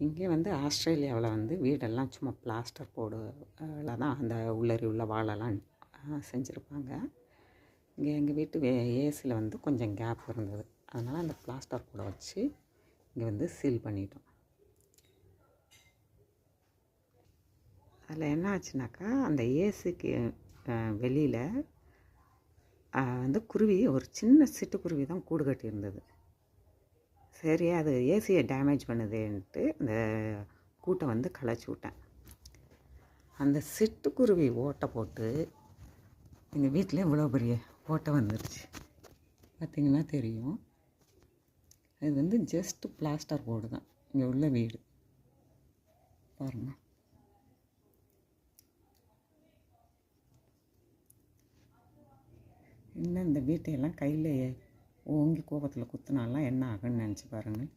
இங்கே வந்து ஆஸ்திரேலியாவில் வந்து வீடெல்லாம் சும்மா பிளாஸ்டர் போர்டில் தான் அந்த உள்ளரி உள்ள வாழெல்லாம் செஞ்சுருப்பாங்க. இங்கே எங்கள் வீட்டு ஏசியில் வந்து கொஞ்சம் கேப் இருந்தது, அதனால் அந்த பிளாஸ்டர் போர்டை வச்சு இங்கே வந்து சீல் பண்ணிட்டோம். அதில் என்ன ஆச்சுனாக்கா, அந்த ஏசிக்கு வெளியில் வந்து குருவி, ஒரு சின்ன சிட்டுக்குருவி தான் கூடு கட்டி இருந்தது. சரி, அது ஏசியை டேமேஜ் பண்ணுதுன்ட்டு அந்த கூட்டை வந்து களைச்சி விட்டேன். அந்த சிட்டுக்குருவி ஓட்டை போட்டு எங்கள் வீட்டில் இவ்வளோ பெரிய ஓட்டை வந்துருச்சு. பார்த்திங்கன்னா தெரியும். இது வந்து ஜஸ்ட்டு பிளாஸ்டர் போர்டு தான் இங்கே உள்ள வீடு. பாருங்கள். இன்னும் இந்த வீட்டையெல்லாம் கையில் ஓங்கி கோபத்தில் குத்துனாலாம் என்ன ஆகுன்னு நினச்சி பாருங்கள்.